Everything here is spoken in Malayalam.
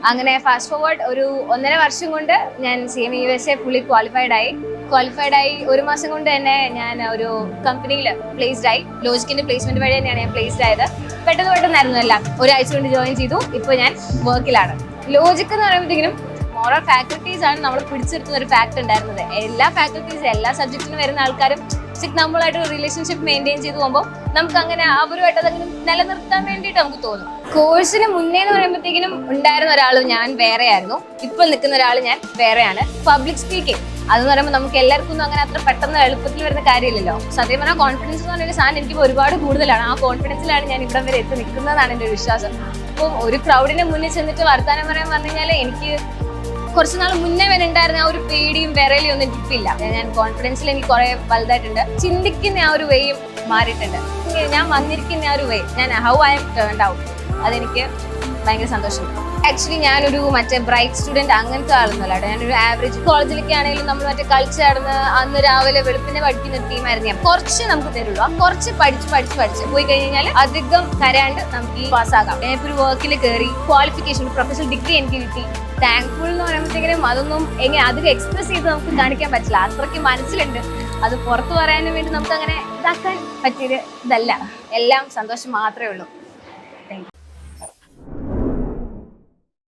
അങ്ങനെ ഫാസ്റ്റ് ഫോർവേഡ് ഒരു 1.5 വർഷം കൊണ്ട് ഞാൻ CMA USA ഫുള്ളി ക്വാളിഫൈഡ് ആയി 1 മാസം കൊണ്ട് തന്നെ ഞാൻ ഒരു കമ്പനിയിൽ പ്ലേസ്ഡ് ആയി. ലോജിക്കിന്റെ പ്ലേസ്മെന്റ് വഴി തന്നെയാണ് ഞാൻ പ്ലേസ്ഡ് ആയത്. പെട്ടെന്നായിരുന്നു എല്ലാം. ഒരാഴ്ച കൊണ്ട് ജോയിൻ ചെയ്തു. ഇപ്പോൾ ഞാൻ വർക്കിലാണ്. ലോജിക് എന്ന് പറയുമ്പോഴത്തേക്കും മോറൽ ഫാക്കൽറ്റീസ് ആണ് നമ്മൾ പിടിച്ചെടുക്കുന്ന ഒരു ഫാക്ട് ഉണ്ടായിരുന്നത്. എല്ലാ ഫാക്കൽറ്റീസ് എല്ലാ സബ്ജക്റ്റിനും വരുന്ന ആൾക്കാരും നമ്മളായിട്ട് റിലേഷൻഷിപ്പ് മെയിൻറ്റെയിൻ ചെയ്ത് പോകുമ്പോൾ നമുക്ക് അങ്ങനെ അവരുമായിട്ട് അതങ്ങനെ നിലനിർത്താൻ വേണ്ടിയിട്ട് നമുക്ക് തോന്നും. കോഴ്സിന് മുന്നേ എന്ന് പറയുമ്പോഴത്തേക്കിനും ഉണ്ടായിരുന്ന ഒരാൾ ഞാൻ വേറെ ആയിരുന്നു. ഇപ്പൊ നിൽക്കുന്ന ഒരാൾ ഞാൻ വേറെയാണ്. പബ്ലിക് സ്പീക്കിംഗ് അതെന്ന് പറയുമ്പോൾ നമുക്ക് എല്ലാവർക്കും ഒന്നും അങ്ങനെ അത്ര പെട്ടെന്ന് എളുപ്പത്തിൽ വരുന്ന കാര്യമില്ലല്ലോ. സത്യം പറഞ്ഞാൽ കോൺഫിഡൻസ് എന്ന് പറഞ്ഞൊരു സാധനം എനിക്ക് ഒരുപാട് കൂടുതലാണ്. ആ കോൺഫിഡൻസിലാണ് ഞാൻ ഇവിടെ വരെ എത്തി നിൽക്കുന്നതാണ് എൻ്റെ ഒരു വിശ്വാസം. അപ്പം ഒരു ക്രൗഡിന്റെ മുന്നിൽ ചെന്നിട്ട് വർത്താനം പറയാൻ പറഞ്ഞു കഴിഞ്ഞാൽ എനിക്ക് കുറച്ച് നാൾ മുന്നേ വരെ ഉണ്ടായിരുന്ന ആ ഒരു പേടിയും വിറയലും ഒന്നും എനിക്കില്ല. ഞാൻ കോൺഫിഡൻസിൽ എനിക്ക് കുറെ വലുതായിട്ടുണ്ട്. ചിന്തിക്കുന്ന ആ ഒരു വേയും മാറിയിട്ടുണ്ട്. ഞാൻ വന്നിരിക്കുന്ന ആ ഒരു വേ, ഞാൻ how I M turned out, അതെനിക്ക് ഭയങ്കര സന്തോഷമുണ്ട്. ആക്ച്വലി ഞാനൊരു ബ്രൈറ്റ് സ്റ്റുഡൻറ് അങ്ങനത്തെ ആളൊന്നുമല്ല. ഞാനൊരു ആവറേജ് കോളേജിലൊക്കെ ആണെങ്കിലും നമ്മൾ കളിച്ച് നടന്ന് അന്ന് രാവിലെ വെളുപ്പിനെ പഠിക്കുന്ന ടീമായിരുന്നു ഞാൻ. കുറച്ച് നമുക്ക് തരുള്ളൂ. ആ കുറച്ച് പഠിച്ച് പോയി കഴിഞ്ഞാൽ അധികം കരാണ്ട് നമുക്ക് ഈ പാസ്സാകാം. ഞാനിപ്പോൾ ഒരു വർക്കിൽ കയറി, ക്വാളിഫിക്കേഷൻ പ്രൊഫഷണൽ ഡിഗ്രി എനിക്ക് കിട്ടി. താങ്ക്ഫുൾ എന്ന് പറയുമ്പോഴത്തേക്കും അതൊന്നും അധികം എക്സ്പ്രസ് ചെയ്ത് നമുക്ക് കാണിക്കാൻ പറ്റില്ല. അത്രയ്ക്ക് മനസ്സിലുണ്ട്. അത് പുറത്ത് പറയാനും വേണ്ടി നമുക്ക് അങ്ങനെ ഇതാക്കാൻ പറ്റിയത് ഇതല്ല. എല്ലാം സന്തോഷം മാത്രമേ ഉള്ളൂ. Thank you.